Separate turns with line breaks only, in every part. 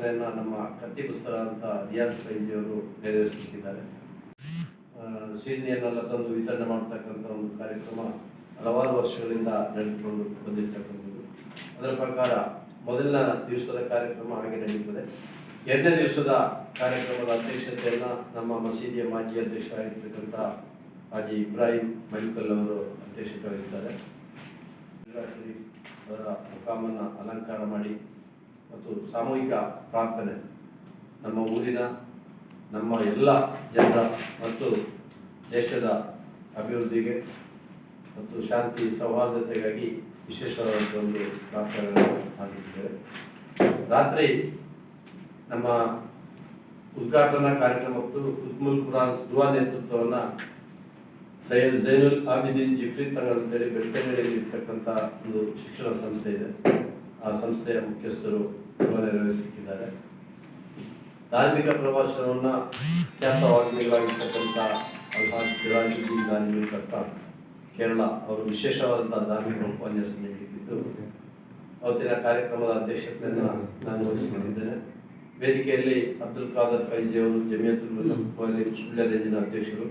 ಪ್ರಾರ್ಥನೆಯನ್ನು ನಮ್ಮ ಕತ್ತಿಪುಸ್ತರ ಅಂತ ರಿಯಾಜ್ ಫೈಜಿಯವರು ನೆರವೇರಿಸುತ್ತಿದ್ದಾರೆ. ಶ್ರೀನಿಯನ್ನೆಲ್ಲ ತಂದು ವಿತರಣೆ ಮಾಡ್ತಕ್ಕಂಥ ಒಂದು ಕಾರ್ಯಕ್ರಮ ಹಲವಾರು ವರ್ಷಗಳಿಂದ ನಡೆದುಕೊಂಡು ಬಂದಿರತಕ್ಕಂಥದ್ದು. ಅದರ ಪ್ರಕಾರ ಮೊದಲನೇ ದಿವಸದ ಕಾರ್ಯಕ್ರಮ ಹಾಗೆ ನಡೀತದೆ. ಎರಡನೇ ದಿವಸದ ಕಾರ್ಯಕ್ರಮದ ಅಧ್ಯಕ್ಷತೆಯನ್ನು ನಮ್ಮ ಮಸೀದಿಯ ಮಾಜಿ ಅಧ್ಯಕ್ಷ ಆಗಿರ್ತಕ್ಕಂಥ ಹಾಜಿ ಇಬ್ರಾಹಿಂ ಮಲಿಕಲ್ ಅವರು ಅಧ್ಯಕ್ಷತೆ ವಹಿಸ್ತಾರೆ. ಶರೀಫ್ ಅವರ ಮುಖಾಮನ್ನು ಅಲಂಕಾರ ಮಾಡಿ ಮತ್ತು ಸಾಮೂಹಿಕ ಪ್ರಾರ್ಥನೆ ನಮ್ಮ ಊರಿನ ನಮ್ಮ ಎಲ್ಲ ಜನರ ಮತ್ತು ದೇಶದ ಅಭಿವೃದ್ಧಿಗೆ ಮತ್ತು ಶಾಂತಿ ಸೌಹಾರ್ದತೆಗಾಗಿ ವಿಶೇಷವಾದ ಒಂದು ಪ್ರಾರ್ಥನೆಗಳನ್ನು ಮಾಡಿದ್ದೇವೆ. ರಾತ್ರಿ ನಮ್ಮ ಉದ್ಘಾಟನಾ ಕಾರ್ಯಕ್ರಮ ಮತ್ತು ಉದ್ಮುಲ್ ಕುರಾನ್ ದುವಾ ನೇತೃತ್ವವನ್ನು ಸೈಯದ್ ಝೈನುಲ್ ಆಬಿದೀನ್ ಜಿಫ್ರಿ ತಂಗಲ್ ಅಂತೇಳಿ ಬೆಳ್ತಂಗಡಿಯಲ್ಲಿ ಇರ್ತಕ್ಕಂಥ ಒಂದು ಶಿಕ್ಷಣ ಸಂಸ್ಥೆ ಇದೆ. ಆ ಸಂಸ್ಥೆಯ ಮುಖ್ಯಸ್ಥರು ನೆರವೇರಿಸುತ್ತಿದ್ದಾರೆ. ಧಾರ್ಮಿಕ ಪ್ರವಾಸವನ್ನು ಖ್ಯಾತವಾಗ್ಮಿಗಳಾಗಿರ್ತಕ್ಕಂಥ ಅಲ್ಹಾಜ್ ಸಿರಾಜುದ್ದೀನ್ ದಾನಿಮಿ ಕರ್ತ ಕೇರಳ ಅವರು ವಿಶೇಷವಾದಂಥ ಧಾರ್ಮಿಕ ಉಪನ್ಯಾಸ ನೀಡಲಿಕ್ಕಿದ್ದು ಅವತ್ತಿನ ಕಾರ್ಯಕ್ರಮದ ಅಧ್ಯಕ್ಷತೆಯನ್ನು ನಾನು ವಹಿಸಿಕೊಂಡಿದ್ದೇನೆ. ವೇದಿಕೆಯಲ್ಲಿ ಅಬ್ದುಲ್ ಖಾದರ್ ಫೈಜಿ ಅವರು ಜಮಿಯತುಲ್ ಮುಅಲ್ಲಿಮ್ ಸುಳ್ಯ ರೇಂಜಿನ ಅಧ್ಯಕ್ಷರು,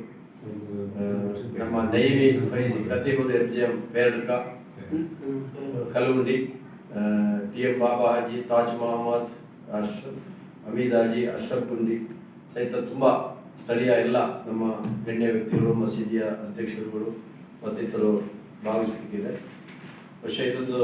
ನಮ್ಮ ನೈಮಿ ಫೈಜಿ ಖತೀಬುಲ್ FJM ಪೇರಡ್ಕ ಕಲುಂಡಿ, TM ಬಾಬಾ ಹಾಜಿ, ತಾಜ್ ಮೊಹಮ್ಮದ್, ಅಶ್ರಫ್ ಹಮೀದ್ ಹಾಜಿ, ಅಶ್ರಫ್ ಗುಂಡಿ ಸಹಿತ ತುಂಬ ಸ್ಥಳೀಯ ಎಲ್ಲ ನಮ್ಮ ಗಣ್ಯ ವ್ಯಕ್ತಿಗಳು, ಮಸೀದಿಯ ಅಧ್ಯಕ್ಷರುಗಳು ಮತ್ತಿತರರು ಭಾಗವಹಿಸಲಿಕ್ಕಿದೆ. ಇದೊಂದು